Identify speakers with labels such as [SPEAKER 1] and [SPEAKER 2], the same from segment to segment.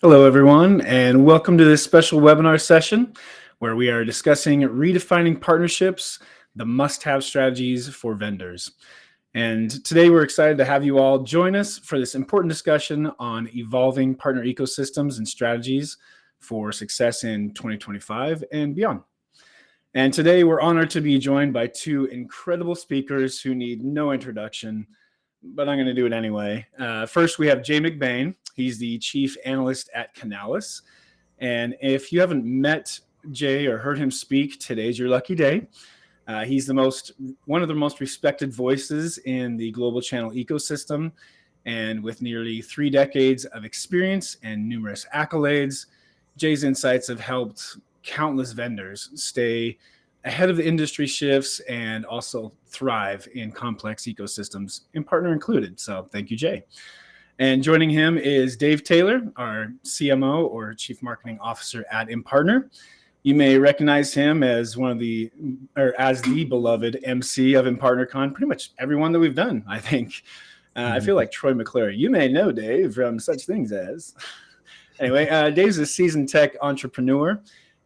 [SPEAKER 1] Hello, everyone, and welcome to this special webinar session where we are discussing redefining partnerships, the must-have strategies for vendors. And today we're excited to have you all join us for this important discussion on evolving partner ecosystems and strategies for success in 2025 and beyond. And today we're honored to be joined by two incredible speakers who need no introduction, but I'm going to do it anyway. First, we have Jay McBain. He's the chief analyst at Canalys. And if you haven't met Jay or heard him speak, today's your lucky day. He's one of the most respected voices in the global channel ecosystem. And with nearly 3 decades of experience and numerous accolades, Jay's insights have helped countless vendors stay ahead of the industry shifts and also thrive in complex ecosystems, in partner included. So thank you, Jay. And joining him is Dave Taylor, our CMO or Chief Marketing Officer at InPartner. You may recognize him as as the beloved MC of InPartnerCon, pretty much everyone that we've done, I think. I feel like Troy McClary. You may know Dave from such things as. Anyway, Dave's a seasoned tech entrepreneur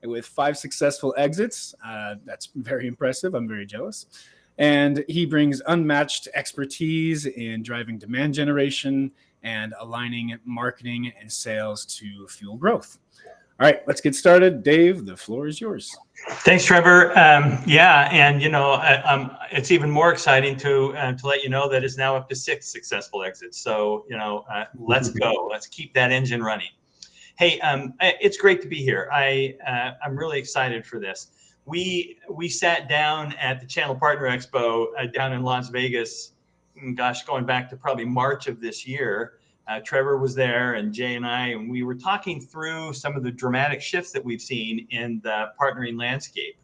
[SPEAKER 1] with 5 successful exits. That's very impressive. I'm very jealous. And he brings unmatched expertise in driving demand generation and aligning marketing and sales to fuel growth. All right, let's get started. Dave, the floor is yours.
[SPEAKER 2] Thanks, Trevor. It's even more exciting to let you know that it's now up to 6 successful exits. So, let's go. Let's keep that engine running. Hey, it's great to be here. I'm really excited for this. We sat down at the Channel Partner Expo down in Las Vegas, going back to probably March of this year. Trevor was there and Jay and I, and we were talking through some of the dramatic shifts that we've seen in the partnering landscape.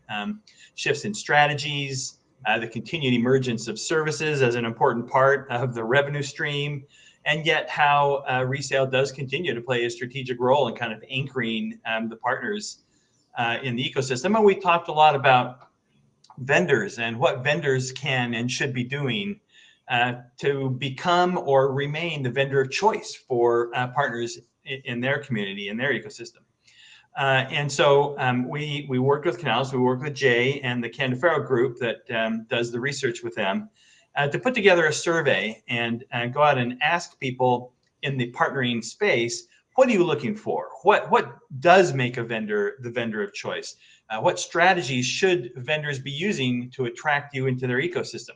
[SPEAKER 2] Shifts in strategies, the continued emergence of services as an important part of the revenue stream, and yet how resale does continue to play a strategic role in kind of anchoring the partners in the ecosystem. And we talked a lot about vendors and what vendors can and should be doing to become or remain the vendor of choice for partners in their community, in their ecosystem. And so we worked with Canalys, we worked with Jay and the Candefaro group that does the research with them to put together a survey and go out and ask people in the partnering space, what are you looking for? What does make a vendor the vendor of choice? What strategies should vendors be using to attract you into their ecosystem?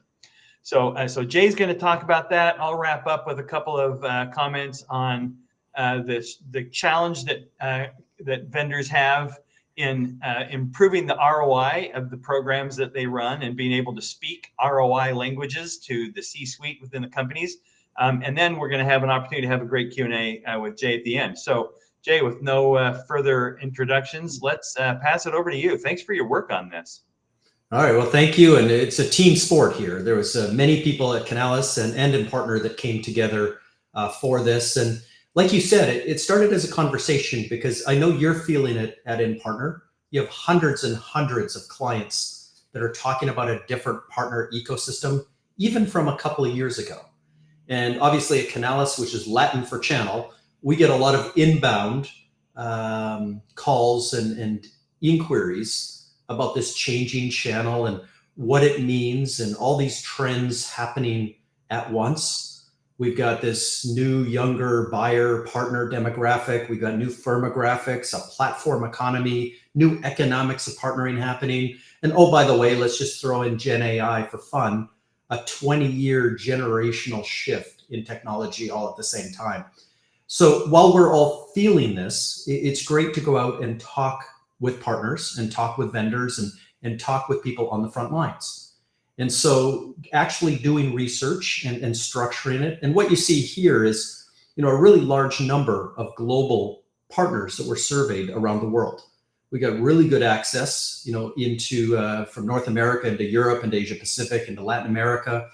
[SPEAKER 2] So Jay's going to talk about that. I'll wrap up with a couple of comments on the challenge that vendors have in improving the ROI of the programs that they run and being able to speak ROI languages to the C-suite within the companies. And then we're going to have an opportunity to have a great Q&A with Jay at the end. So Jay, with no further introductions, let's pass it over to you. Thanks for your work on this.
[SPEAKER 3] All right, well, thank you. And it's a team sport here. There was many people at Canalys and InPartner that came together for this. And like you said, it started as a conversation because I know you're feeling it at InPartner. You have hundreds and hundreds of clients that are talking about a different partner ecosystem, even from a couple of years ago. And obviously at Canalys, which is Latin for channel, we get a lot of inbound calls and inquiries about this changing channel and what it means and all these trends happening at once. We've got this new younger buyer partner demographic. We've got new firmographics, a platform economy, new economics of partnering happening. And oh, by the way, let's just throw in Gen AI for fun, a 20-year generational shift in technology all at the same time. So while we're all feeling this, it's great to go out and talk with partners and talk with vendors and talk with people on the front lines. And so actually doing research and structuring it. And what you see here is, a really large number of global partners that were surveyed around the world. We got really good access, into from North America into Europe and Asia Pacific into Latin America.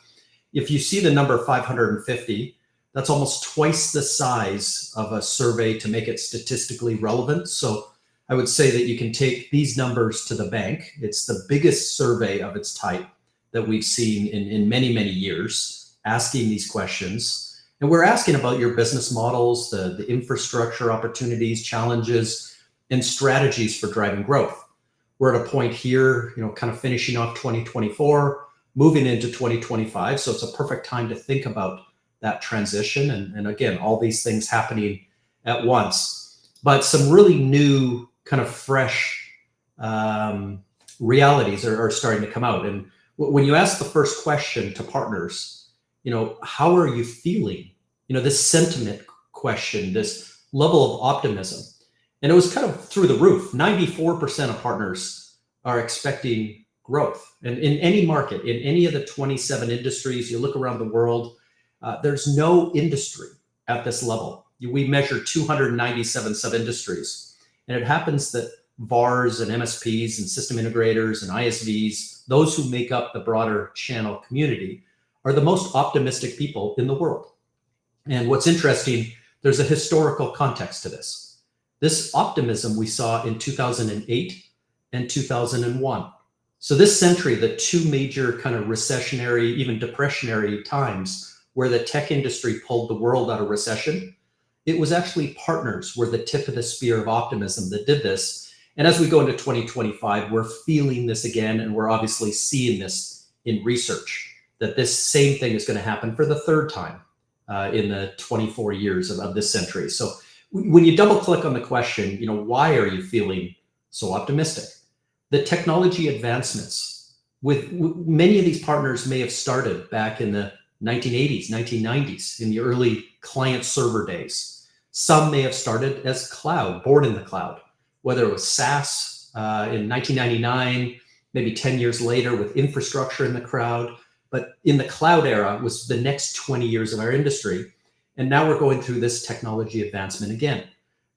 [SPEAKER 3] If you see the number 550, that's almost twice the size of a survey to make it statistically relevant. So I would say that you can take these numbers to the bank. It's the biggest survey of its type that we've seen in many, many years, asking these questions. And we're asking about your business models, the infrastructure opportunities, challenges, and strategies for driving growth. We're at a point here, kind of finishing off 2024, moving into 2025. So it's a perfect time to think about that transition. And again, all these things happening at once, but some really new kind of fresh realities are starting to come out. And when you ask the first question to partners, how are you feeling? This sentiment question, this level of optimism. And it was kind of through the roof. 94% of partners are expecting growth. And in any market, in any of the 27 industries, you look around the world, there's no industry at this level. We measure 297 sub-industries. And it happens that VARs and MSPs and system integrators and ISVs, those who make up the broader channel community, are the most optimistic people in the world. And what's interesting, there's a historical context to this. This optimism we saw in 2008 and 2001. So this century, the two major kind of recessionary, even depressionary times where the tech industry pulled the world out of recession, it was actually partners were the tip of the spear of optimism that did this. And as we go into 2025, we're feeling this again, and we're obviously seeing this in research, that this same thing is going to happen for the third time in the 24 years of this century. So when you double click on the question, why are you feeling so optimistic? The technology advancements with many of these partners may have started back in the 1980s, 1990s, in the early client server days. Some may have started as cloud, born in the cloud, whether it was SaaS in 1999, maybe 10 years later with infrastructure in the cloud. But in the cloud era was the next 20 years of our industry. And now we're going through this technology advancement again.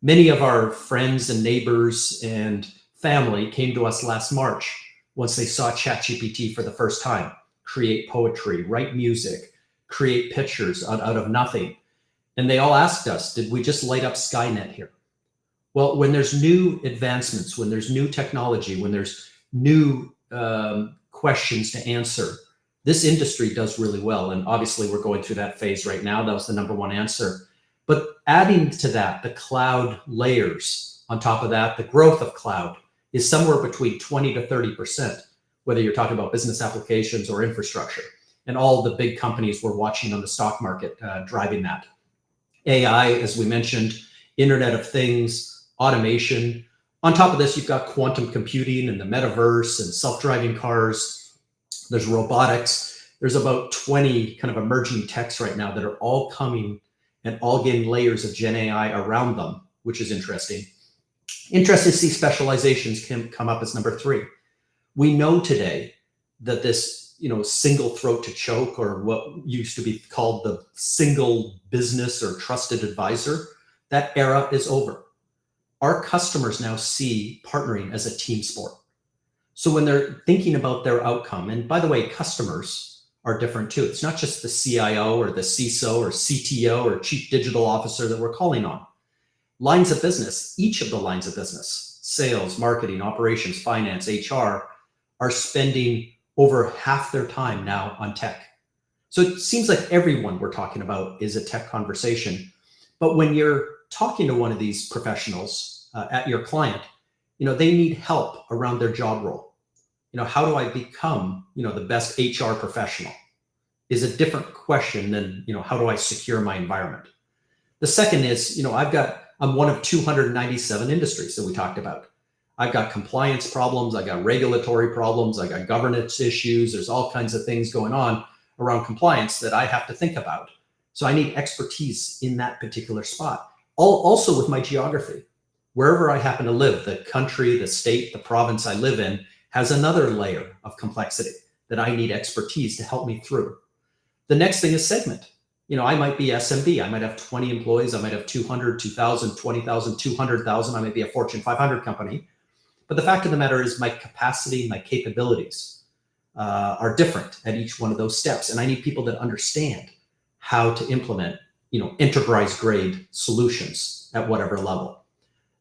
[SPEAKER 3] Many of our friends and neighbors and family came to us last March once they saw ChatGPT for the first time, create poetry, write music, create pictures out of nothing. And they all asked us, did we just light up Skynet here? Well, when there's new advancements, when there's new technology, when there's new questions to answer, this industry does really well. And obviously we're going through that phase right now. That was the number one answer. But adding to that, the cloud layers on top of that, the growth of cloud is somewhere between 20 to 30%, whether you're talking about business applications or infrastructure. And all the big companies we're watching on the stock market driving that. AI, as we mentioned, Internet of Things, automation. On top of this, you've got quantum computing and the metaverse and self-driving cars. There's robotics. There's about 20 kind of emerging techs right now that are all coming and all getting layers of Gen AI around them, which is interesting. Interesting to see specializations can come up as number 3. We know today that this, single throat to choke, or what used to be called the single business or trusted advisor, that era is over. Our customers now see partnering as a team sport. So when they're thinking about their outcome, and by the way, customers are different too. It's not just the CIO or the CISO or CTO or Chief Digital Officer that we're calling on. Lines of business, each of the lines of business, sales, marketing, operations, finance, HR, are spending over half their time now on tech. So it seems like everyone we're talking about is a tech conversation. But when you're talking to one of these professionals at your client, they need help around their job role. How do I become, the best HR professional is a different question than, how do I secure my environment? The second is, I'm one of 297 industries that we talked about. I've got compliance problems. I got regulatory problems. I got governance issues. There's all kinds of things going on around compliance that I have to think about. So I need expertise in that particular spot. Also with my geography, wherever I happen to live, the country, the state, the province I live in has another layer of complexity that I need expertise to help me through. The next thing is segment. I might be SMB. I might have 20 employees. I might have 200, 2,000, 20,000, 200,000. I might be a Fortune 500 company. But the fact of the matter is my capacity, my capabilities are different at each one of those steps. And I need people that understand how to implement, enterprise grade solutions at whatever level.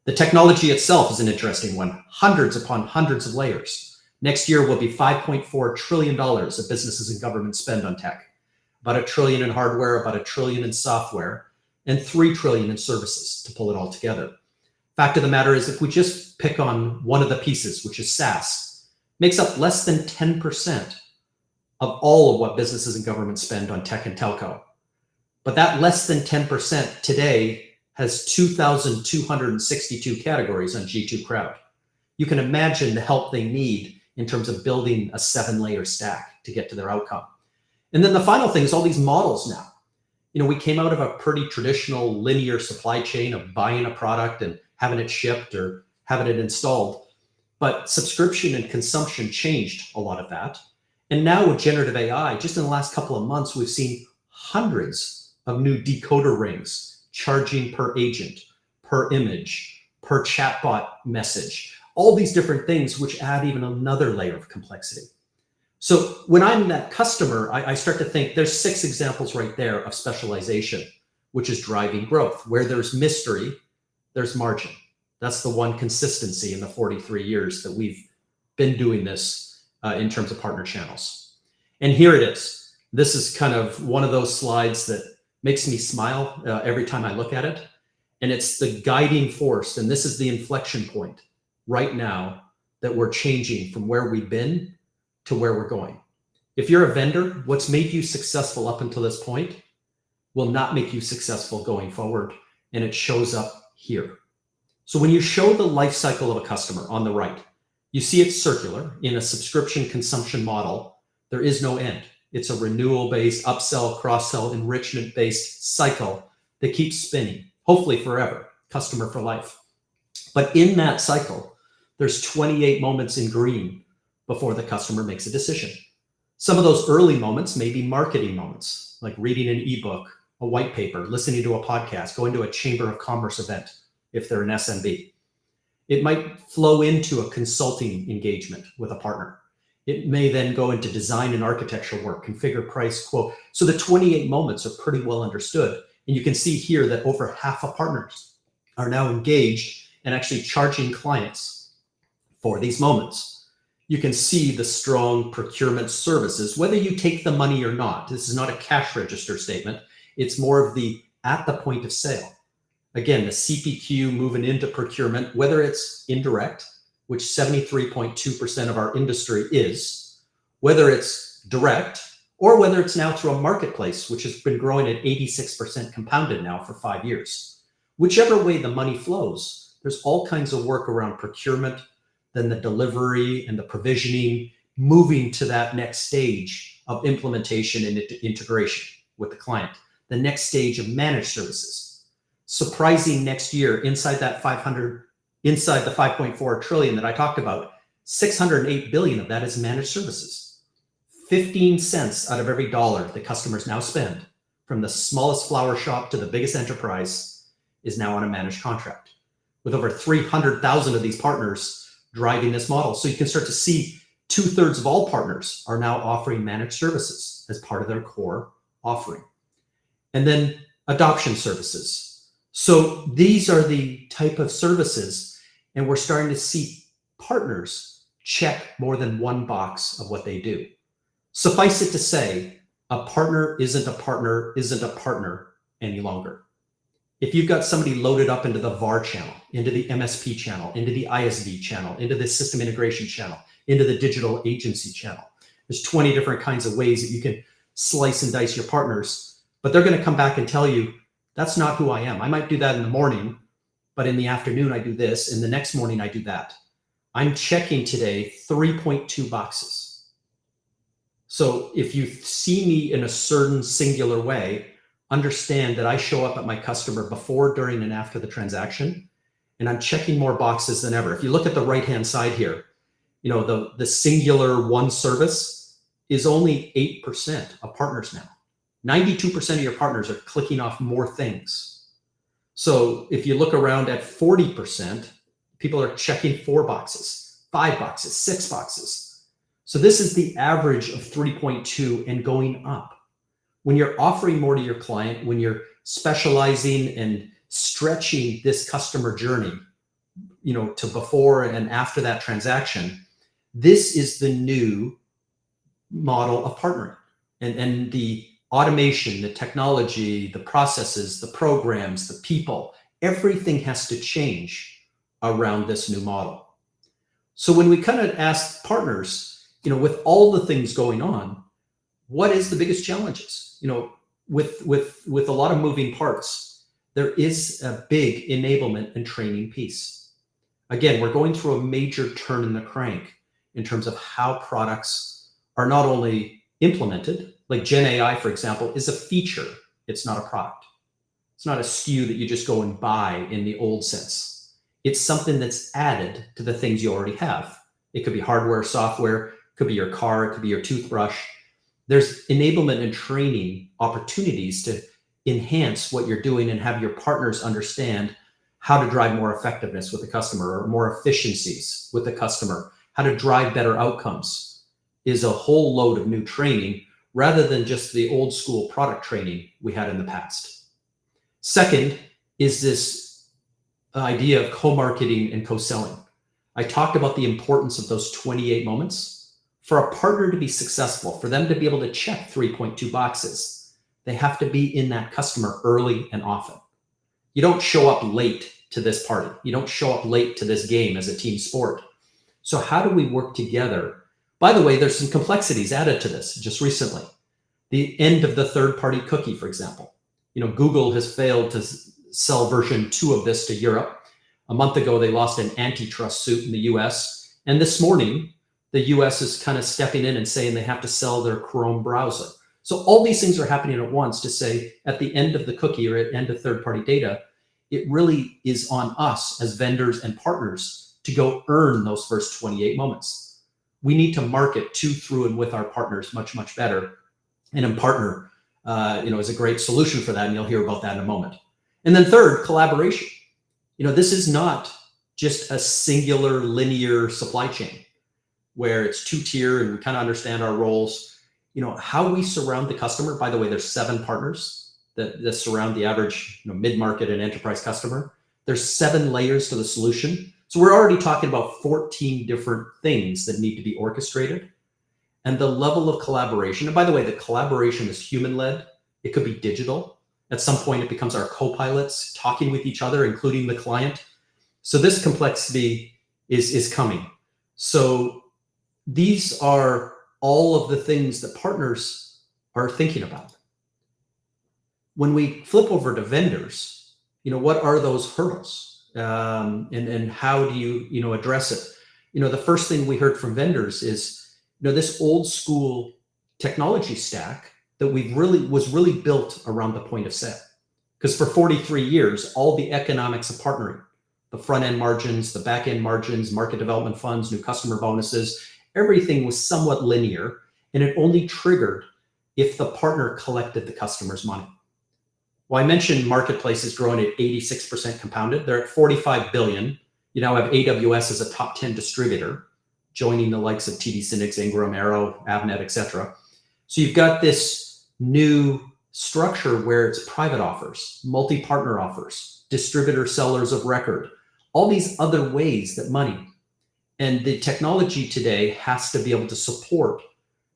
[SPEAKER 3] The technology itself is an interesting one. Hundreds upon hundreds of layers. Next year will be $5.4 trillion of businesses and government spend on tech. about $1 trillion in hardware, about $1 trillion in software, and $3 trillion in services to pull it all together. Fact of the matter is, if we just pick on one of the pieces, which is SaaS, makes up less than 10% of all of what businesses and governments spend on tech and telco. But that less than 10% today has 2,262 categories on G2 Crowd. You can imagine the help they need in terms of building a 7-layer stack to get to their outcome. And then the final thing is all these models now. We came out of a pretty traditional linear supply chain of buying a product and having it shipped or having it installed. But subscription and consumption changed a lot of that. And now with generative AI, just in the last couple of months, we've seen hundreds of new decoder rings charging per agent, per image, per chatbot message, all these different things, which add even another layer of complexity. So when I'm that customer, I start to think there's 6 examples right there of specialization, which is driving growth. Where there's mystery, there's margin. That's the one consistency in the 43 years that we've been doing this in terms of partner channels. And here it is. This is kind of one of those slides that makes me smile every time I look at it. And it's the guiding force. And this is the inflection point right now that we're changing from where we've been to where we're going. If you're a vendor, what's made you successful up until this point will not make you successful going forward. And it shows up here. So when you show the life cycle of a customer on the right, you see it's circular. In a subscription consumption model, there is no end. It's a renewal-based, upsell, cross-sell, enrichment-based cycle that keeps spinning, hopefully forever, customer for life. But in that cycle, there's 28 moments in green before the customer makes a decision. Some of those early moments may be marketing moments, like reading an ebook, a white paper, listening to a podcast, going to a Chamber of Commerce event, if they're an SMB. It might flow into a consulting engagement with a partner. It may then go into design and architecture work, configure, price, quote. So the 28 moments are pretty well understood. And you can see here that over half of partners are now engaged and actually charging clients for these moments. You can see the strong procurement services, whether you take the money or not. This is not a cash register statement. It's more of the at the point of sale. Again, the CPQ moving into procurement, whether it's indirect, which 73.2% of our industry is, whether it's direct, or whether it's now through a marketplace, which has been growing at 86% compounded now for 5 years. Whichever way the money flows, there's all kinds of work around procurement, then the delivery and the provisioning, moving to that next stage of implementation and integration with the client, the next stage of managed services. Surprising next year inside that 500, inside the 5.4 trillion that I talked about, 608 billion of that is managed services. 15 cents out of every dollar the customers now spend, from the smallest flower shop to the biggest enterprise, is now on a managed contract, with over 300,000 of these partners driving this model. So you can start to see 2/3 of all partners are now offering managed services as part of their core offering. And then adoption services. So these are the type of services, and we're starting to see partners check more than one box of what they do. Suffice it to say, a partner isn't a partner any longer. If you've got somebody loaded up into the VAR channel, into the MSP channel, into the ISV channel, into the system integration channel, into the digital agency channel, there's 20 different kinds of ways that you can slice and dice your partners, but they're going to come back and tell you, that's not who I am. I might do that in the morning, but in the afternoon I do this, and the next morning I do that. I'm checking today 3.2 boxes. So if you see me in a certain singular way, understand that I show up at my customer before, during, and after the transaction, and I'm checking more boxes than ever. If you look at the right-hand side here, you know, the singular one service is only 8% of partners now. 92% of your partners are clicking off more things. So if you look around at 40%, people are checking 4 boxes, 5 boxes, 6 boxes. So this is the average of 3.2 and going up. When you're offering more to your client, when you're specializing and stretching this customer journey, you know, to before and after that transaction, this is the new model of partnering. And the automation, the technology, the processes, the programs, the people, everything has to change around this new model. So when we kind of ask partners, with all the things going on, what is the biggest challenges? With a lot of moving parts, there is a big enablement and training piece. Again, we're going through a major turn in the crank in terms of how products are not only implemented, like Gen AI, for example, is a feature. It's not a product. It's not a SKU that you just go and buy in the old sense. It's something that's added to the things you already have. It could be hardware, software, it could be your car, it could be your toothbrush. There's enablement and training opportunities to enhance what you're doing and have your partners understand how to drive more effectiveness with the customer or more efficiencies with the customer, how to drive better outcomes is a whole load of new training rather than just the old school product training we had in the past. Second is this idea of co-marketing and co-selling. I talked about the importance of those 28 moments. For a partner to be successful, for them to be able to check 3.2 boxes, they have to be in that customer early and often. You don't show up late to this party. You don't show up late to this game as a team sport. So how do we work together? By the way, there's some complexities added to this just recently. The end of the third-party cookie, for example. Google has failed to sell version 2 of this to Europe. A month ago, they lost an antitrust suit in the US. And this morning, the US is kind of stepping in and saying they have to sell their Chrome browser. So all these things are happening at once to say at the end of the cookie or at the end of third-party data, it really is on us as vendors and partners to go earn those first 28 moments. We need to market to, through, and with our partners much, much better. And in partner, is a great solution for that. And you'll hear about that in a moment. And then third, collaboration. This is not just a singular linear supply chain where it's two-tier and we kind of understand our roles. How we surround the customer. By the way, there's 7 partners that surround the average mid-market and enterprise customer. There's 7 layers to the solution. So we're already talking about 14 different things that need to be orchestrated. And the level of collaboration, and by the way, the collaboration is human-led. It could be digital. At some point, it becomes our co-pilots talking with each other, including the client. So this complexity is coming. So these are all of the things that partners are thinking about. When we flip over to vendors, what are those hurdles? And how do you address it? The first thing we heard from vendors is, this old school technology stack that was really built around the point of sale. Because for 43 years, all the economics of partnering, the front end margins, the back end margins, market development funds, new customer bonuses, everything was somewhat linear, and it only triggered if the partner collected the customer's money. Well, I mentioned marketplaces growing at 86% compounded. They're at 45 billion. You now have AWS as a top 10 distributor, joining the likes of TD SYNNEX, Ingram, Arrow, Avnet, etc. So you've got this new structure where it's private offers, multi-partner offers, distributor sellers of record, all these other ways that money. And the technology today has to be able to support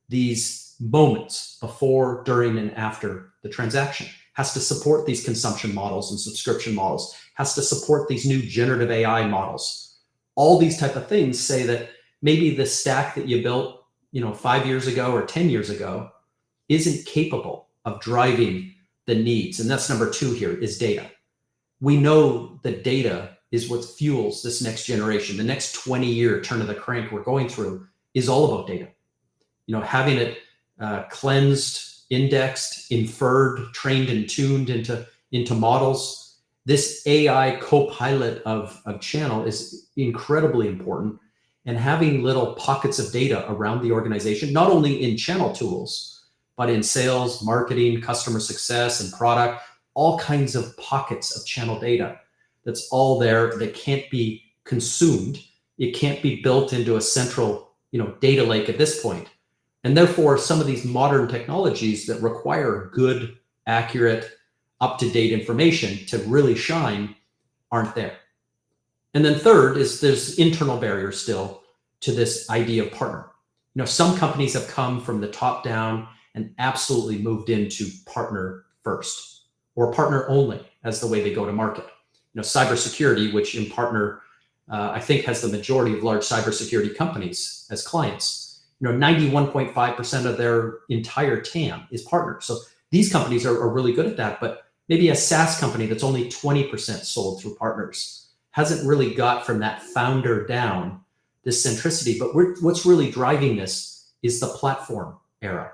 [SPEAKER 3] these moments before, during, and after the transaction, has to support these consumption models and subscription models, has to support these new generative AI models. All these type of things say that maybe the stack that you built, 5 years ago or 10 years ago isn't capable of driving the needs. And that's number 2 here is data. We know that data is what fuels this next generation. The next 20-year turn of the crank we're going through is all about data. Having it cleansed, indexed, inferred, trained, and tuned into models. This AI co-pilot of channel is incredibly important. And having little pockets of data around the organization, not only in channel tools, but in sales, marketing, customer success, and product, all kinds of pockets of channel data that's all there that can't be consumed. It can't be built into a central, data lake at this point. And therefore, some of these modern technologies that require good, accurate, up-to-date information to really shine aren't there. And then third is there's internal barriers still to this idea of partner. Some companies have come from the top down and absolutely moved into partner first or partner only as the way they go to market. Cybersecurity, which in partner, I think has the majority of large cybersecurity companies as clients, 91.5% of their entire TAM is partners. So these companies are really good at that, but maybe a SaaS company that's only 20% sold through partners hasn't really got from that founder down this centricity. But what's really driving this is the platform era.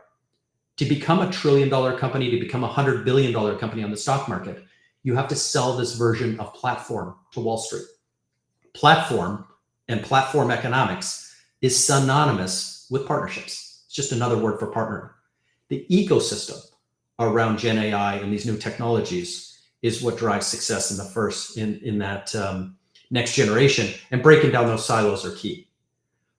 [SPEAKER 3] To become $1 trillion company, to become $100 billion company on the stock market, you have to sell this version of platform to Wall Street. Platform and platform economics is synonymous with partnerships. It's just another word for partner. The ecosystem around Gen AI and these new technologies is what drives success in that next generation, and breaking down those silos are key.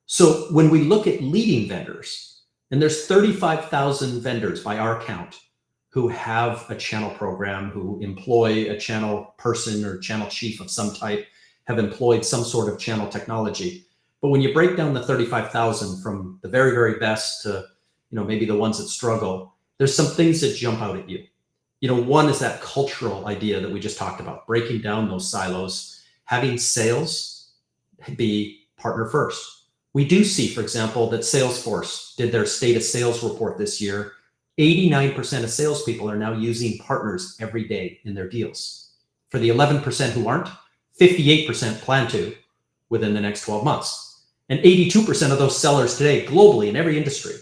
[SPEAKER 3] So when we look at leading vendors, and there's 35,000 vendors by our count who have a channel program, who employ a channel person or channel chief of some type, have employed some sort of channel technology. But when you break down the 35,000 from the very, very best to maybe the ones that struggle, there's some things that jump out at you. One is that cultural idea that we just talked about, breaking down those silos, having sales be partner first. We do see, for example, that Salesforce did their state of sales report this year. 89% of salespeople are now using partners every day in their deals. For the 11% who aren't, 58% plan to within the next 12 months. And 82% of those sellers today, globally in every industry,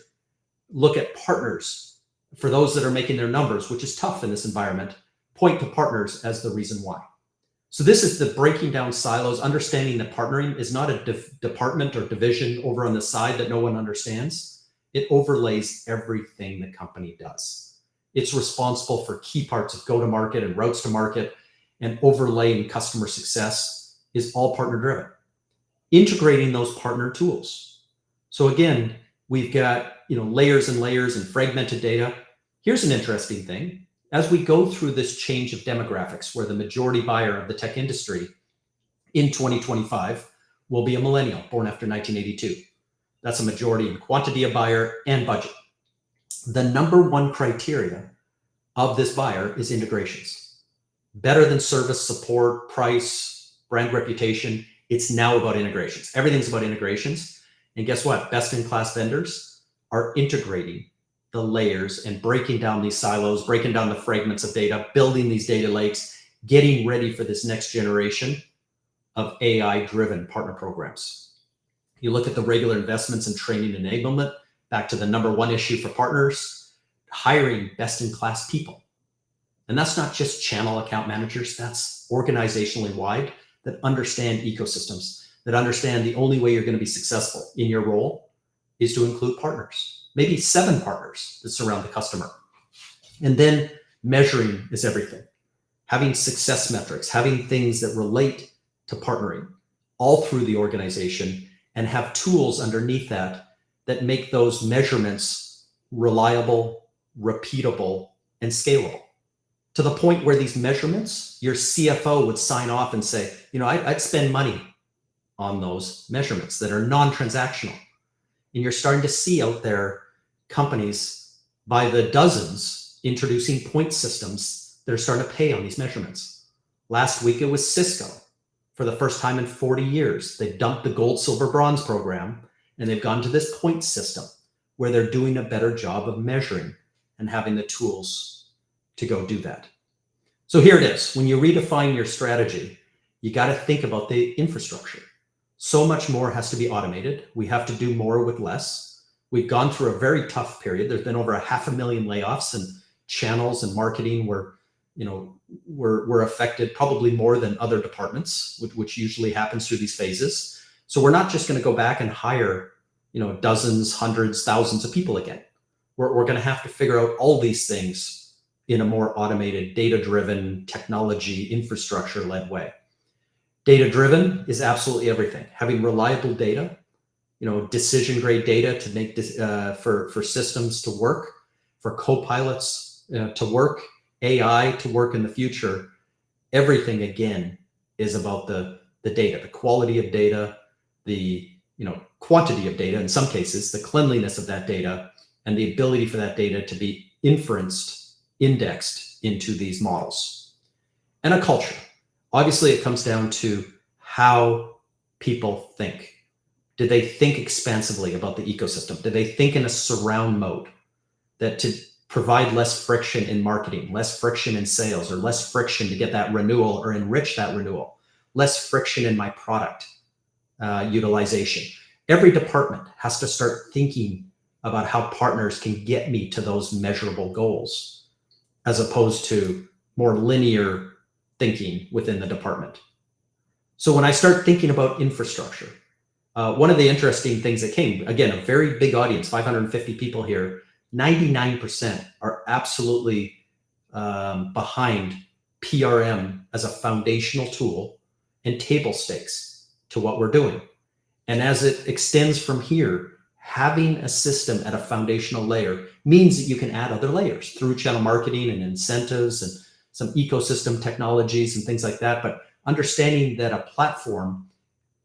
[SPEAKER 3] look at partners for those that are making their numbers, which is tough in this environment, point to partners as the reason why. So this is the breaking down silos, understanding that partnering is not a department or division over on the side that no one understands. It overlays everything the company does. It's responsible for key parts of go-to-market and routes to market, and overlaying customer success is all partner-driven. Integrating those partner tools. So again, we've got layers and layers and fragmented data. Here's an interesting thing. As we go through this change of demographics, where the majority buyer of the tech industry in 2025 will be a millennial born after 1982. That's a majority in quantity of buyer and budget. The number one criteria of this buyer is integrations. Better than service, support, price, brand reputation. It's now about integrations. Everything's about integrations. And guess what? Best-in-class vendors are integrating the layers and breaking down these silos, breaking down the fragments of data, building these data lakes, getting ready for this next generation of AI-driven partner programs. You look at the regular investments in training and enablement, back to the number one issue for partners, hiring best-in-class people. And that's not just channel account managers, that's organizationally wide, that understand ecosystems, that understand the only way you're going to be successful in your role is to include partners. Maybe 7 partners that surround the customer. And then measuring is everything. Having success metrics, having things that relate to partnering all through the organization, and have tools underneath that make those measurements reliable, repeatable, and scalable. To the point where these measurements, your CFO would sign off and say, I'd spend money on those measurements that are non-transactional. And you're starting to see out there companies by the dozens introducing point systems that are starting to pay on these measurements. Last week, it was Cisco. For the first time in 40 years, they dumped the gold, silver, bronze program, and they've gone to this point system where they're doing a better job of measuring and having the tools to go do that. So here it is. When you redefine your strategy, you got to think about the infrastructure. So much more has to be automated. We have to do more with less. We've gone through a very tough period. There's been over 500,000 layoffs, and channels and marketing were affected probably more than other departments, which usually happens through these phases. So we're not just going to go back and hire, dozens, hundreds, thousands of people again. We're going to have to figure out all these things in a more automated, data-driven, technology, infrastructure-led way. Data-driven is absolutely everything. Having reliable data, decision-grade data to make this, for systems to work, for co-pilots to work, AI to work in the future. Everything again is about the data, the quality of data, the quantity of data in some cases, the cleanliness of that data, and the ability for that data to be inferenced, indexed into these models. And a culture. Obviously, it comes down to how people think. Did they think expansively about the ecosystem? Did they think in a surround mode, that to provide less friction in marketing, less friction in sales, or less friction to get that renewal or enrich that renewal, less friction in my product utilization? Every department has to start thinking about how partners can get me to those measurable goals, as opposed to more linear thinking within the department. So when I start thinking about infrastructure, one of the interesting things that came, again, a very big audience, 550 people here, 99% are absolutely behind PRM as a foundational tool and table stakes to what we're doing. And as it extends from here, having a system at a foundational layer means that you can add other layers through channel marketing and incentives and some ecosystem technologies and things like that. But understanding that a platform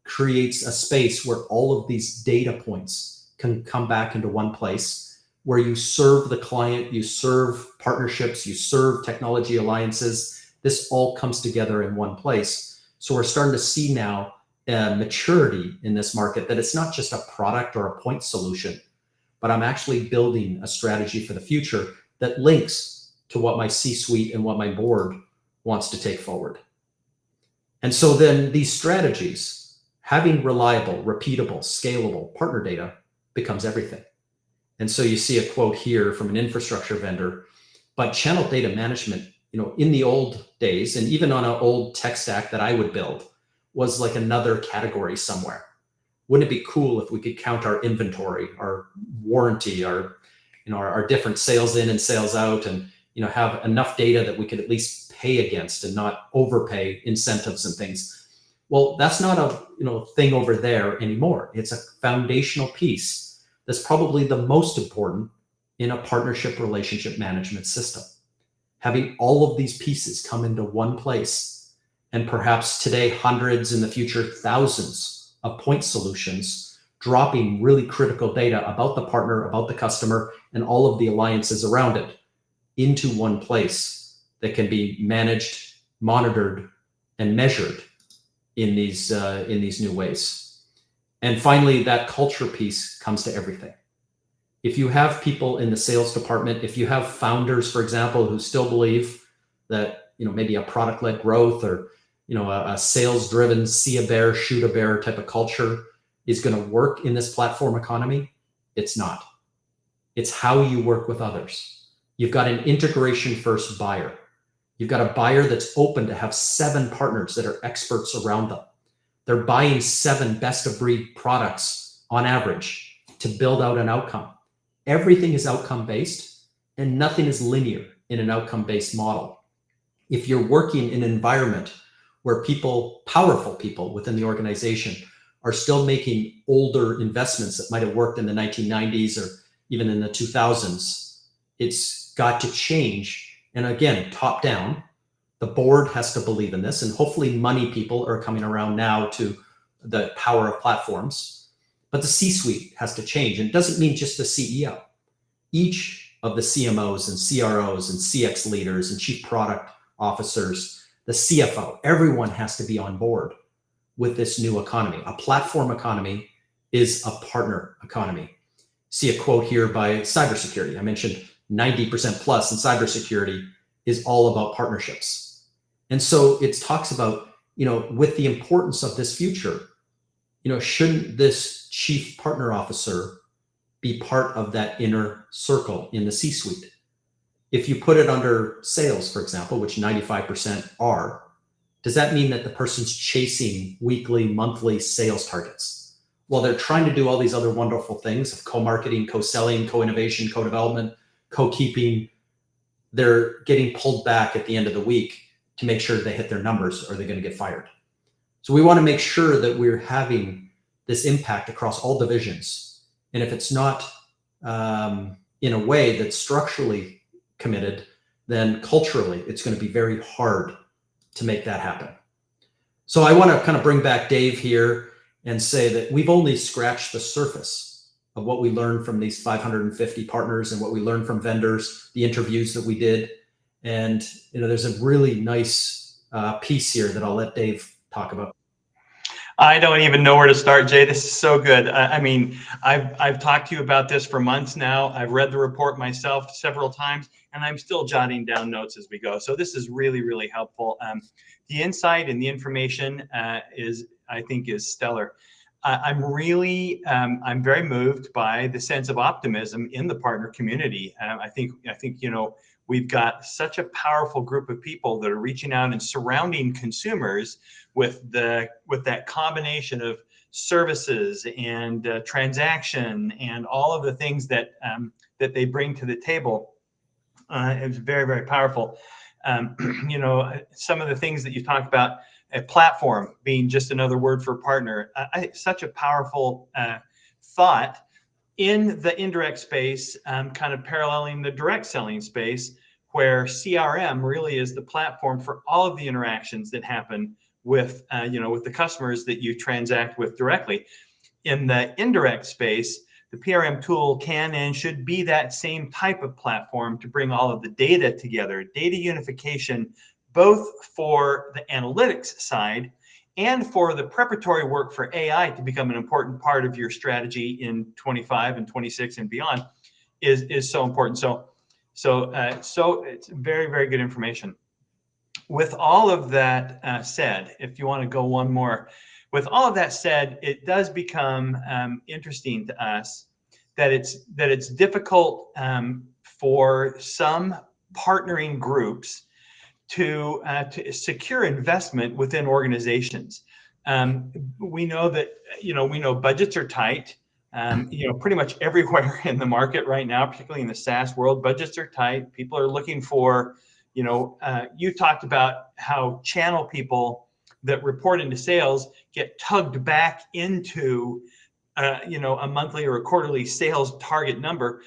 [SPEAKER 3] creates a space where all of these data points can come back into one place, where you serve the client, you serve partnerships, you serve technology alliances. This all comes together in one place. So we're starting to see now maturity in this market, that it's not just a product or a point solution, but I'm actually building a strategy for the future that links to what my C-suite and what my board wants to take forward. And so then these strategies, having reliable, repeatable, scalable partner data becomes everything. And so you see a quote here from an infrastructure vendor, but channel data management, in the old days, and even on an old tech stack that I would build, was like another category somewhere. Wouldn't it be cool if we could count our inventory, our warranty, our different sales in and sales out, and have enough data that we could at least pay against and not overpay incentives and things? Well, that's not a thing over there anymore. It's a foundational piece that's probably the most important in a partnership relationship management system. Having all of these pieces come into one place, and perhaps today hundreds, in the future thousands of point solutions, dropping really critical data about the partner, about the customer, and all of the alliances around it into one place that can be managed, monitored, and measured in these new ways. And finally, that culture piece comes to everything. If you have people in the sales department, if you have founders, for example, who still believe that maybe a product-led growth or a sales-driven see a bear, shoot a bear type of culture is going to work in this platform economy, it's not. It's how you work with others. You've got an integration-first buyer. You've got a buyer that's open to have 7 partners that are experts around them. They're buying 7 best-of-breed products on average to build out an outcome. Everything is outcome-based, and nothing is linear in an outcome-based model. If you're working in an environment where powerful people within the organization are still making older investments that might have worked in the 1990s or even in the 2000s, it's got to change. And again, top down, the board has to believe in this, and hopefully money people are coming around now to the power of platforms. But the C-suite has to change. And it doesn't mean just the CEO. Each of the CMOs and CROs and CX leaders and chief product officers, the CFO, everyone has to be on board with this new economy. A platform economy is a partner economy. See a quote here by cybersecurity. I mentioned 90% plus in cybersecurity is all about partnerships. And so it talks about, with the importance of this future, shouldn't this chief partner officer be part of that inner circle in the C-suite? If you put it under sales, for example, which 95% are, does that mean that the person's chasing weekly, monthly sales targets? Well, they're trying to do all these other wonderful things of co-marketing, co-selling, co-innovation, co-development, co-keeping. They're getting pulled back at the end of the week to make sure they hit their numbers, or they're going to get fired. So we want to make sure that we're having this impact across all divisions. And if it's not in a way that's structurally committed, then culturally, it's going to be very hard to make that happen. So I want to kind of bring back Dave here and say that we've only scratched the surface of what we learned from these 550 partners and what we learned from vendors, the interviews that we did. And, there's a really nice piece here that I'll let Dave talk about.
[SPEAKER 2] I don't even know where to start, Jay. This is so good. I mean, I've talked to you about this for months now. I've read the report myself several times, and I'm still jotting down notes as we go. So this is really, really helpful. The insight and the information I think, is stellar. I'm very moved by the sense of optimism in the partner community. I think we've got such a powerful group of people that are reaching out and surrounding consumers with that combination of services and transaction and all of the things that they bring to the table. It's very, very powerful. Some of the things that you talked about, a platform being just another word for partner, such a powerful thought in the indirect space, kind of paralleling the direct selling space, where CRM really is the platform for all of the interactions that happen with the customers that you transact with directly. In the indirect space, the PRM tool can and should be that same type of platform to bring all of the data together, data unification, both for the analytics side and for the preparatory work for AI to become an important part of your strategy in 25 and 26 and beyond is so important. So it's very, very good information. With all of that said, if you want to go one more, with all of that said, it does become interesting to us that it's difficult for some partnering groups to secure investment within organizations. We know that budgets are tight. Pretty much everywhere in the market right now, particularly in the SaaS world, budgets are tight. People are looking for, you talked about how channel people that report into sales get tugged back into, a monthly or a quarterly sales target number.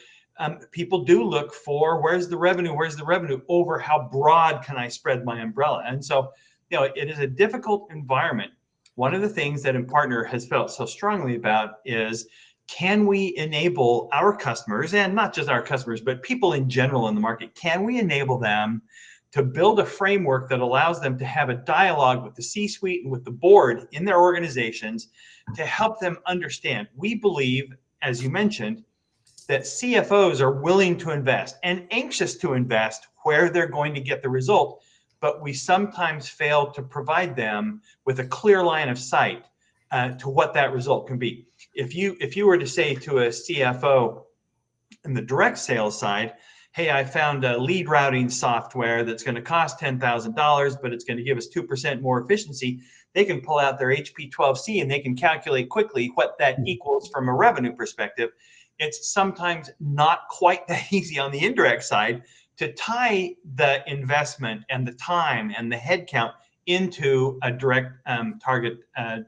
[SPEAKER 2] People do look for where's the revenue over how broad can I spread my umbrella. And so, it is a difficult environment. One of the things that InPartner has felt so strongly about is, can we enable our customers, and not just our customers, but people in general in the market, can we enable them to build a framework that allows them to have a dialogue with the C-suite and with the board in their organizations to help them understand? We believe, as you mentioned, that CFOs are willing to invest and anxious to invest where they're going to get the result, but we sometimes fail to provide them with a clear line of sight to what that result can be. If you were to say to a CFO in the direct sales side, hey, I found a lead routing software that's going to cost $10,000, but it's going to give us 2% more efficiency, they can pull out their HP12C and they can calculate quickly what that equals from a revenue perspective. It's sometimes not quite that easy on the indirect side to tie the investment and the time and the headcount into a direct target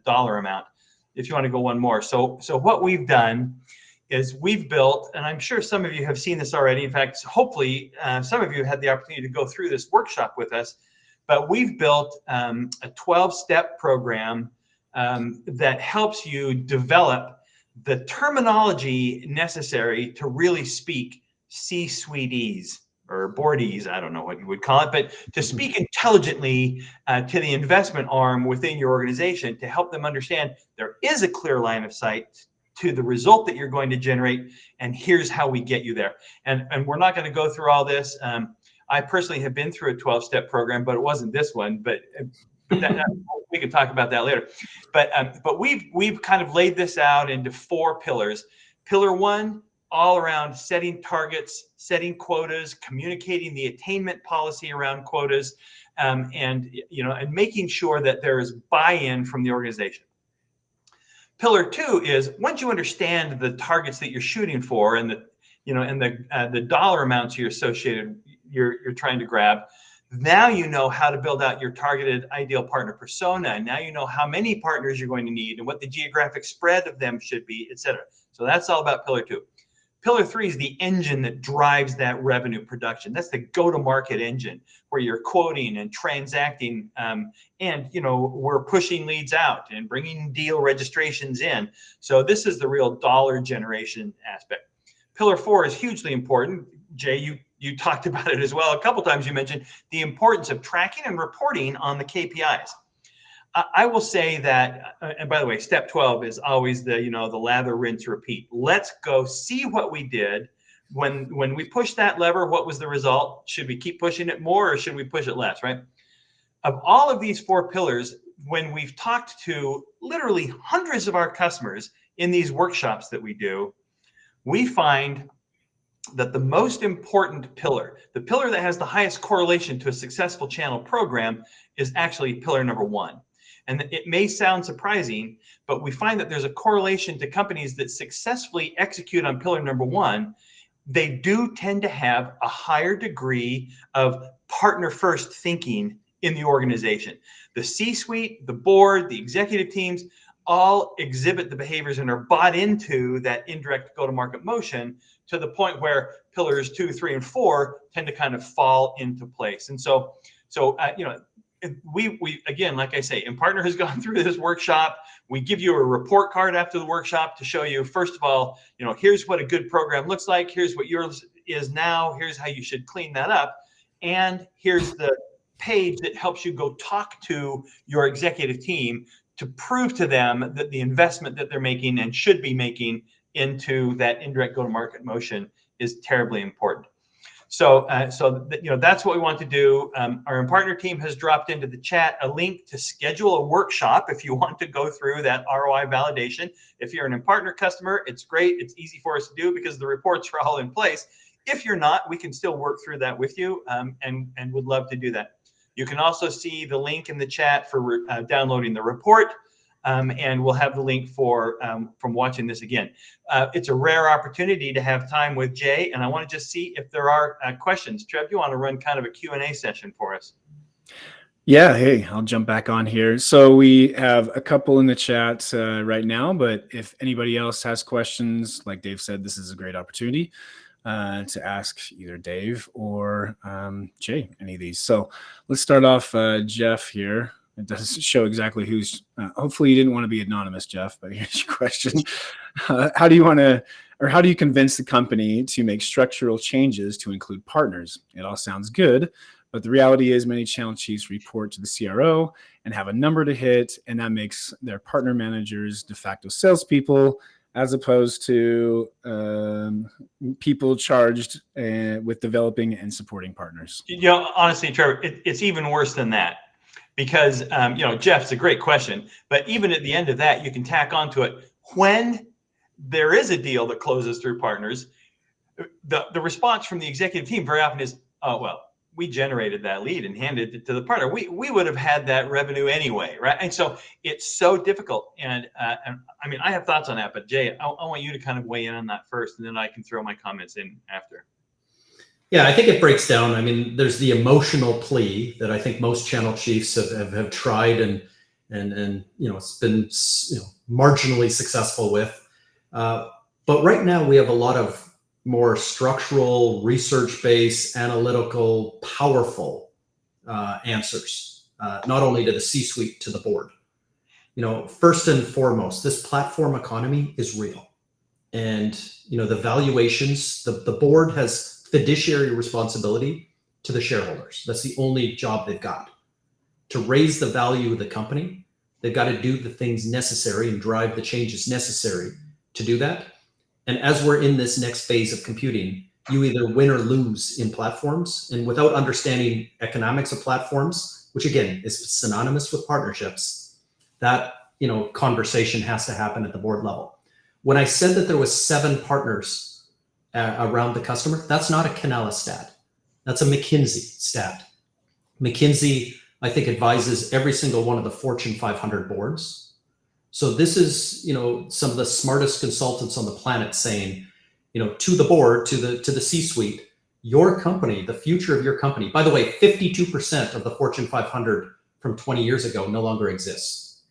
[SPEAKER 2] dollar amount. If you want to go one more. So what we've done is we've built, and I'm sure some of you have seen this already. In fact, hopefully some of you had the opportunity to go through this workshop with us, but we've built a 12-step program that helps you develop the terminology necessary to really speak C-suiteese or boardese, I don't know what you would call it, but to speak intelligently to the investment arm within your organization to help them understand there is a clear line of sight to the result that you're going to generate, and here's how we get you there. And we're not going to go through all this. I personally have been through a 12-step program, but it wasn't this one, but we can talk about that later. But we've kind of laid this out into 4 pillars. Pillar 1, all around setting targets, setting quotas, communicating the attainment policy around quotas, and making sure that there is buy-in from the organization. Pillar 2 is, once you understand the targets that you're shooting for and the dollar amounts you're trying to grab, now you know how to build out your targeted ideal partner persona. And now you know how many partners you're going to need and what the geographic spread of them should be, et cetera. So that's all about pillar 2. Pillar 3 is the engine that drives that revenue production. That's the go-to-market engine where you're quoting and transacting, and we're pushing leads out and bringing deal registrations in. So this is the real dollar generation aspect. Pillar 4 is hugely important. Jay, you talked about it as well. A couple times you mentioned the importance of tracking and reporting on the KPIs. I will say that, and by the way, step 12 is always the lather, rinse, repeat. Let's go see what we did when we pushed that lever. What was the result? Should we keep pushing it more or should we push it less, right? Of all of these 4 pillars, when we've talked to literally hundreds of our customers in these workshops that we do, we find that the most important pillar, the pillar that has the highest correlation to a successful channel program, is actually pillar number 1. And it may sound surprising, but we find that there's a correlation to companies that successfully execute on pillar number 1. They do tend to have a higher degree of partner first thinking in the organization. The C-suite, the board, the executive teams all exhibit the behaviors and are bought into that indirect go-to-market motion to the point where pillars 2, 3, and 4 tend to kind of fall into place. And so we again, like I say, Impartner has gone through this workshop. We give you a report card after the workshop to show you, first of all, here's what a good program looks like. Here's what yours is now. Here's how you should clean that up. And here's the page that helps you go talk to your executive team to prove to them that the investment that they're making and should be making into that indirect go-to-market motion is terribly important. So that's what we want to do. Our Impartner team has dropped into the chat a link to schedule a workshop if you want to go through that ROI validation. If you're an Impartner customer, it's great. It's easy for us to do because the reports are all in place. If you're not, we can still work through that with you, and would love to do that. You can also see the link in the chat for downloading the report. And we'll have the link for from watching this again. It's a rare opportunity to have time with Jay, and I want to just see if there are questions. Trev, you want to run kind of a Q&A session for us?
[SPEAKER 1] Yeah, hey, I'll jump back on here. So we have a couple in the chat right now, but if anybody else has questions, like Dave said, this is a great opportunity to ask either Dave or Jay any of these. So let's start off Jeff here. It doesn't show exactly who's, hopefully you didn't want to be anonymous, Jeff, but here's your question. How do you convince the company to make structural changes to include partners? It all sounds good, but the reality is many channel chiefs report to the CRO and have a number to hit, and that makes their partner managers de facto salespeople, as opposed to people charged with developing and supporting partners.
[SPEAKER 2] Honestly, Trevor, it's even worse than that. Because, Jeff, it's a great question, but even at the end of that, you can tack onto it. When there is a deal that closes through partners, the response from the executive team very often is, oh, well, we generated that lead and handed it to the partner. We would have had that revenue anyway, right? And so it's so difficult. And I mean, I have thoughts on that, but Jay, I want you to kind of weigh in on that first, and then I can throw my comments in after.
[SPEAKER 3] Yeah, I think it breaks down. I mean, there's the emotional plea that I think most channel chiefs have tried and it's been marginally successful with. But right now we have a lot of more structural, research-based, analytical, powerful answers, not only to the C-suite, to the board. First and foremost, this platform economy is real, and the valuations. The board has fiduciary responsibility to the shareholders. That's the only job they've got. To raise the value of the company, they've got to do the things necessary and drive the changes necessary to do that. And as we're in this next phase of computing, you either win or lose in platforms. And without understanding economics of platforms, which again is synonymous with partnerships, that conversation has to happen at the board level. When I said that there was 7 partners around the customer, that's not a Canalys stat. That's a McKinsey stat. McKinsey, I think, advises every single one of the Fortune 500 boards. So this is, some of the smartest consultants on the planet saying, to the board, to the C-suite, your company, the future of your company. By the way, 52% of the Fortune 500 from 20 years ago no longer exists.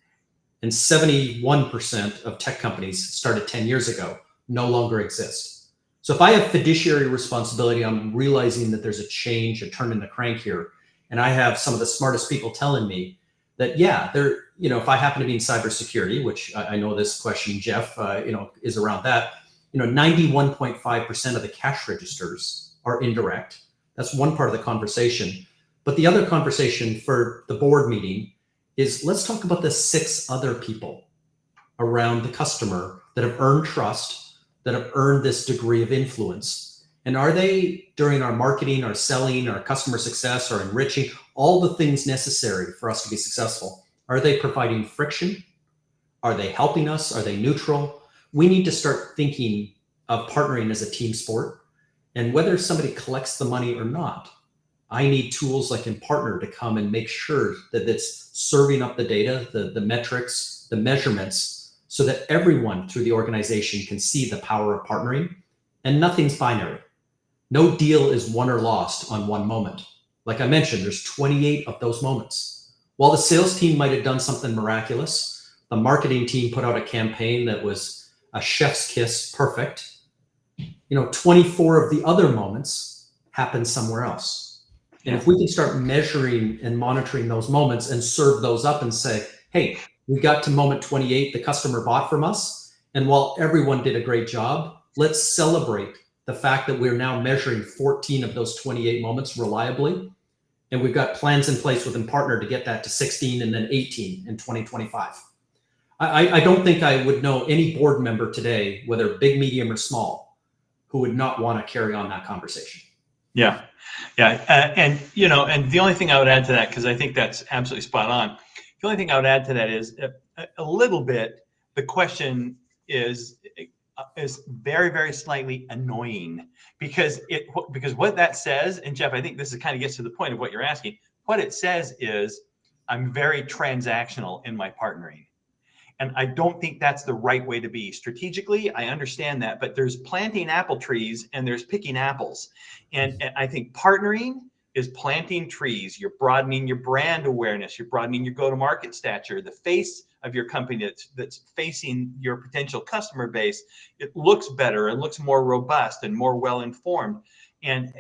[SPEAKER 3] And 71% of tech companies started 10 years ago no longer exist. So if I have fiduciary responsibility, I'm realizing that there's a change, a turn in the crank here. And I have some of the smartest people telling me that, yeah, they're, if I happen to be in cybersecurity, which I know this question, Jeff, is around that, 91.5% of the cash registers are indirect. That's one part of the conversation. But the other conversation for the board meeting is, let's talk about the 6 other people around the customer that have earned trust, that have earned this degree of influence. And are they, during our marketing, our selling, our customer success, our enriching, all the things necessary for us to be successful, are they providing friction? Are they helping us? Are they neutral? We need to start thinking of partnering as a team sport. And whether somebody collects the money or not, I need tools like Partner to come and make sure that it's serving up the data, the metrics, the measurements, so that everyone through the organization can see the power of partnering. And nothing's binary. No deal is won or lost on one moment. Like I mentioned, there's 28 of those moments. While the sales team might have done something miraculous, the marketing team put out a campaign that was a chef's kiss perfect. 24 of the other moments happen somewhere else. And if we can start measuring and monitoring those moments and serve those up and say, hey, we got to moment 28, the customer bought from us. And while everyone did a great job, let's celebrate the fact that we're now measuring 14 of those 28 moments reliably. And we've got plans in place with Partner to get that to 16 and then 18 in 2025. I don't think I would know any board member today, whether big, medium, or small, who would not want to carry on that conversation.
[SPEAKER 2] Yeah. And the only thing I would add to that, because I think that's absolutely spot on. The only thing I would add to that is a little bit, the question is very, very slightly annoying because what that says, and Jeff, I think this kind of gets to the point of what you're asking. What it says is, I'm very transactional in my partnering. And I don't think that's the right way to be. Strategically, I understand that, but there's planting apple trees and there's picking apples. And I think partnering is planting trees. You're broadening your brand awareness. You're broadening your go-to-market stature, the face of your company that's facing your potential customer base. It looks better. It looks more robust and more well-informed. And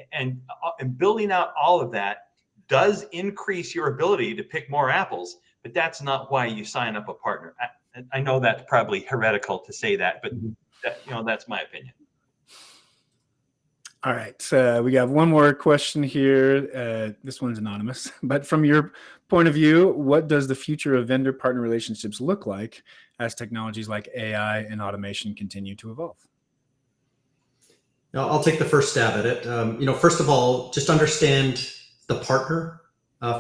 [SPEAKER 2] building out all of that does increase your ability to pick more apples, but that's not why you sign up a partner. I know that's probably heretical to say that, but that's my opinion.
[SPEAKER 1] All right. We got one more question here. This one's anonymous, but from your point of view, what does the future of vendor partner relationships look like as technologies like AI and automation continue to evolve?
[SPEAKER 3] I'll take the first stab at it. First of all, just understand the partner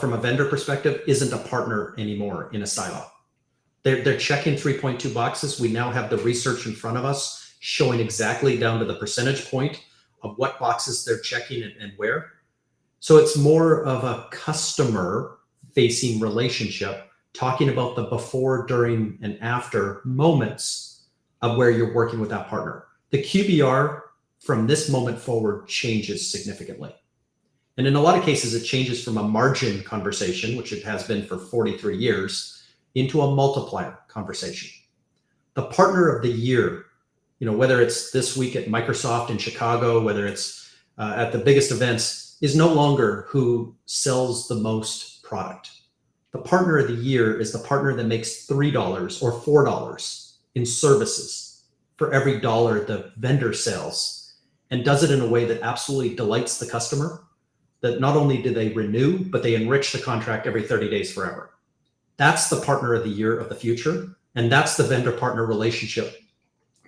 [SPEAKER 3] from a vendor perspective isn't a partner anymore in a silo. They're checking 3.2 boxes. We now have the research in front of us showing exactly down to the percentage point of what boxes they're checking and where. So it's more of a customer facing relationship, talking about the before, during, and after moments of where you're working with that partner. The QBR from this moment forward changes significantly. And in a lot of cases, it changes from a margin conversation, which it has been for 43 years, into a multiplier conversation. The partner of the year, whether it's this week at Microsoft in Chicago, whether it's at the biggest events, is no longer who sells the most product. The partner of the year is the partner that makes $3 or $4 in services for every dollar the vendor sells, and does it in a way that absolutely delights the customer, that not only do they renew, but they enrich the contract every 30 days forever. That's the partner of the year of the future. And that's the vendor partner relationship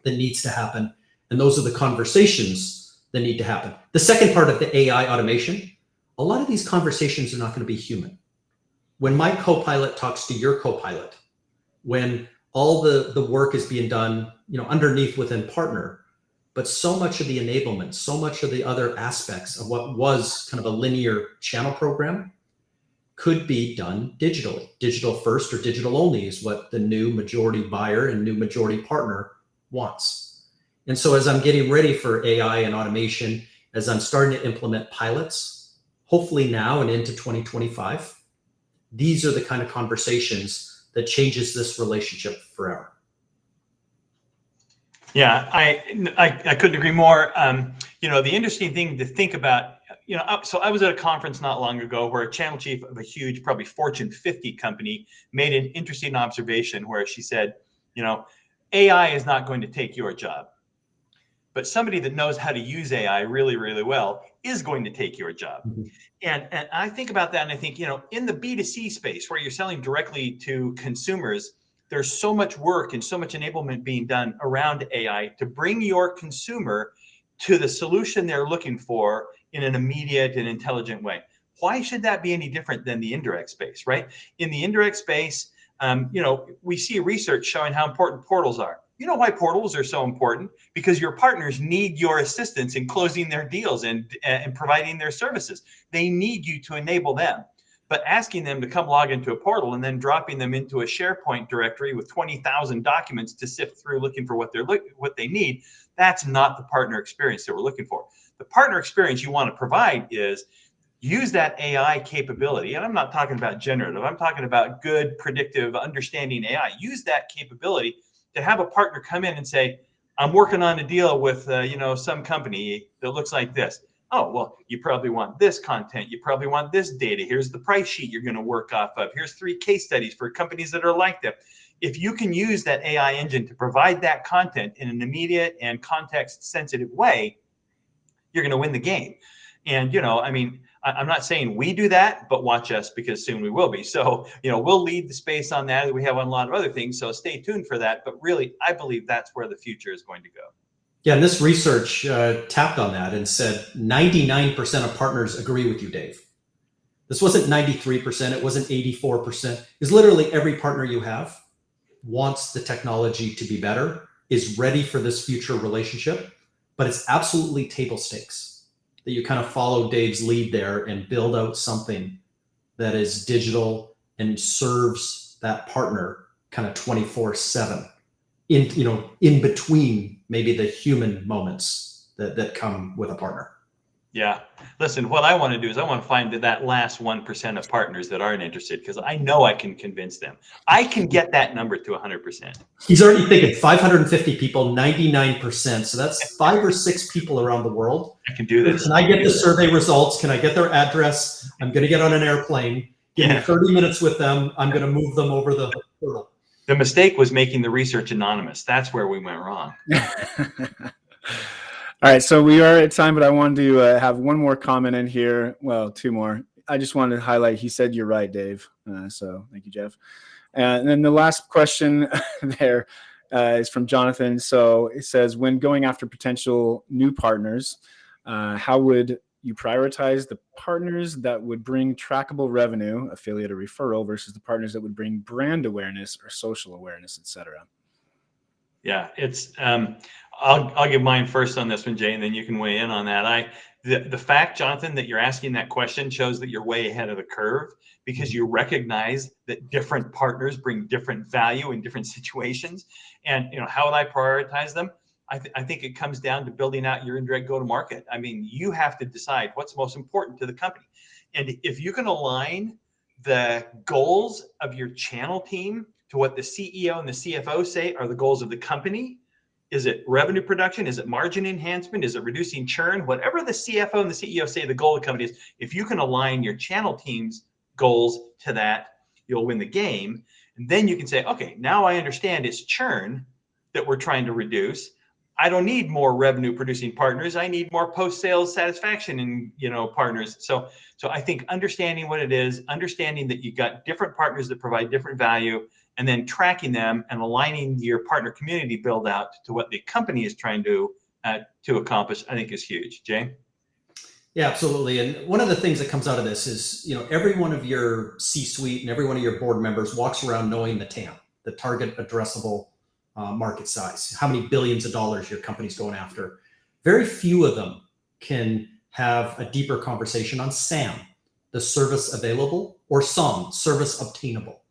[SPEAKER 3] that needs to happen. And those are the conversations that need to happen. The second part of the AI automation, a lot of these conversations are not going to be human. When my co-pilot talks to your co-pilot, when all the work is being done, underneath within partner, but so much of the enablement, so much of the other aspects of what was kind of a linear channel program could be done digitally. Digital first or digital only is what the new majority buyer and new majority partner wants. And so as I'm getting ready for AI and automation, as I'm starting to implement pilots, hopefully now and into 2025, these are the kind of conversations that changes this relationship forever.
[SPEAKER 2] Yeah, I couldn't agree more. The interesting thing to think about, so I was at a conference not long ago where a channel chief of a huge, probably Fortune 50 company made an interesting observation where she said, AI is not going to take your job, but somebody that knows how to use AI really, really well is going to take your job.
[SPEAKER 3] Mhm.
[SPEAKER 2] And I think about that and I think, in the B2C space where you're selling directly to consumers, there's so much work and so much enablement being done around AI to bring your consumer to the solution they're looking for in an immediate and intelligent way. Why should that be any different than the indirect space, right? In the indirect space, we see research showing how important portals are. You know why portals are so important? Because your partners need your assistance in closing their deals and providing their services. They need you to enable them. But asking them to come log into a portal and then dropping them into a SharePoint directory with 20,000 documents to sift through looking for what they need, that's not the partner experience that we're looking for. The partner experience you want to provide is use that AI capability. And I'm not talking about generative. I'm talking about good, predictive, understanding AI. Use that capability to have a partner come in and say, I'm working on a deal with, some company that looks like this. Oh, well, you probably want this content. You probably want this data. Here's the price sheet you're going to work off of. Here's 3 case studies for companies that are like that. If you can use that AI engine to provide that content in an immediate and context sensitive way, you're going to win the game. And, I'm not saying we do that, but watch us because soon we will be. So, we'll lead the space on that. We have a lot of other things. So stay tuned for that. But really, I believe that's where the future is going to go.
[SPEAKER 3] Yeah, and this research tapped on that and said 99% of partners agree with you, Dave. This wasn't 93%. It wasn't 84%. It's literally every partner you have wants the technology to be better, is ready for this future relationship, but it's absolutely table stakes that you kind of follow Dave's lead there and build out something that is digital and serves that partner kind of 24/7 in between maybe the human moments that come with a partner.
[SPEAKER 2] Yeah. Listen, what I want to do is I want to find that last 1% of partners that aren't interested, because I know I can convince them. I can get that number to 100%.
[SPEAKER 3] He's already thinking 550 people, 99%. So that's 5 or 6 people around the world.
[SPEAKER 2] I can do this.
[SPEAKER 3] Can I get the survey results? Can I get their address? I'm going to get on an airplane. Give me 30 minutes with them. I'm going to move them over the hurdle.
[SPEAKER 2] The mistake was making the research anonymous. That's where we went wrong.
[SPEAKER 1] All right, so we are at time, but I wanted to have one more comment in here. Well, 2 more. I just wanted to highlight, he said, you're right, Dave. So thank you, Jeff. And then the last question there is from Jonathan. So it says, when going after potential new partners, how would you prioritize the partners that would bring trackable revenue, affiliate or referral, versus the partners that would bring brand awareness or social awareness, et cetera?
[SPEAKER 2] Yeah, it's I'll give mine first on this one, Jay, and then you can weigh in on that. The fact, Jonathan, that you're asking that question shows that you're way ahead of the curve, because you recognize that different partners bring different value in different situations. And how would I prioritize them? I think it comes down to building out your indirect go-to-market. I mean, you have to decide what's most important to the company. And if you can align the goals of your channel team to what the CEO and the CFO say are the goals of the company. Is it revenue production? Is it margin enhancement? Is it reducing churn? Whatever the CFO and the CEO say the goal of the company is, if you can align your channel team's goals to that, you'll win the game. And then you can say, okay, now I understand it's churn that we're trying to reduce. I don't need more revenue producing partners. I need more post-sales satisfaction and partners. So I think understanding what it is, understanding that you've got different partners that provide different value, and then tracking them and aligning your partner community build out to what the company is trying to accomplish, I think is huge. Jay?
[SPEAKER 3] Yeah, absolutely. And one of the things that comes out of this is, every one of your C-suite and every one of your board members walks around knowing the TAM, the target addressable market size, how many billions of dollars your company's going after. Very few of them can have a deeper conversation on SAM, the service available, or SOM, service obtainable.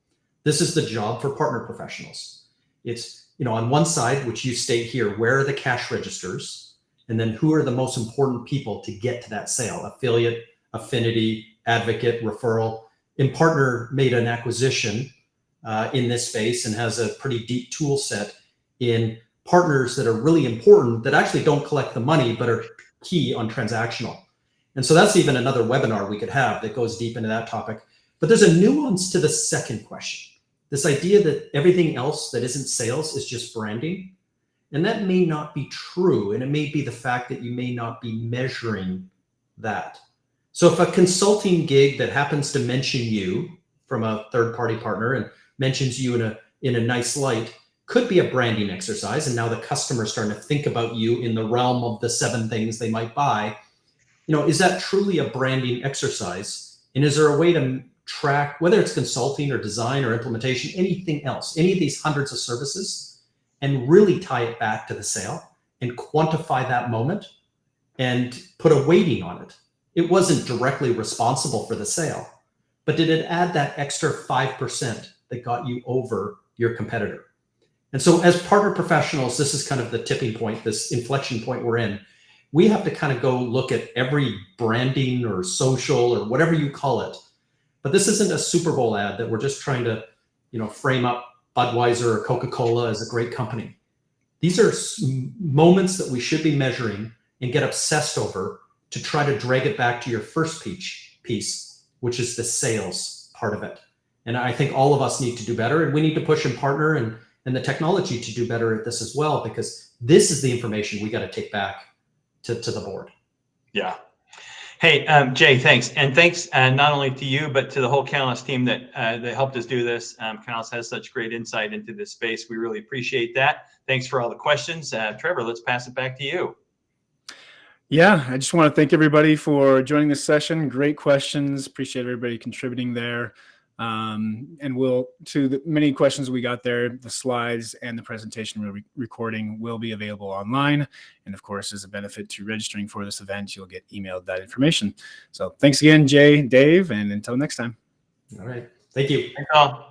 [SPEAKER 3] This is the job for partner professionals. It's, on one side, which you state here, where are the cash registers? And then who are the most important people to get to that sale? Affiliate, affinity, advocate, referral. InPartner made an acquisition in this space and has a pretty deep tool set in partners that are really important that actually don't collect the money, but are key on transactional. And so that's even another webinar we could have that goes deep into that topic. But there's a nuance to the second question. This idea that everything else that isn't sales is just branding. And that may not be true. And it may be the fact that you may not be measuring that. So if a consulting gig that happens to mention you from a third-party partner and mentions you in a nice light could be a branding exercise. And now the customer's starting to think about you in the realm of the 7 things they might buy. Is that truly a branding exercise? And is there a way to track, whether it's consulting or design or implementation, anything else, any of these hundreds of services, and really tie it back to the sale and quantify that moment and put a weighting on it? It wasn't directly responsible for the sale, but did it add that extra 5% that got you over your competitor? And so as partner professionals, this is kind of the tipping point, this inflection point we're in. We have to kind of go look at every branding or social or whatever you call it. But this isn't a Super Bowl ad that we're just trying to, frame up Budweiser or Coca-Cola as a great company. These are moments that we should be measuring and get obsessed over to try to drag it back to your first piece, which is the sales part of it. And I think all of us need to do better, and we need to push and partner and the technology to do better at this as well, because this is the information we got to take back to the board.
[SPEAKER 2] Yeah. Hey, Jay, thanks. And thanks not only to you, but to the whole Canalys team that helped us do this. Canalys has such great insight into this space. We really appreciate that. Thanks for all the questions. Trevor, let's pass it back to you.
[SPEAKER 1] Yeah, I just want to thank everybody for joining this session. Great questions. Appreciate everybody contributing there. And to the many questions we got there, the slides and the presentation we're recording will be available online. And of course, as a benefit to registering for this event, you'll get emailed that information. So thanks again, Jay, Dave, and until next time.
[SPEAKER 3] All right. Thank you.
[SPEAKER 2] Thanks all.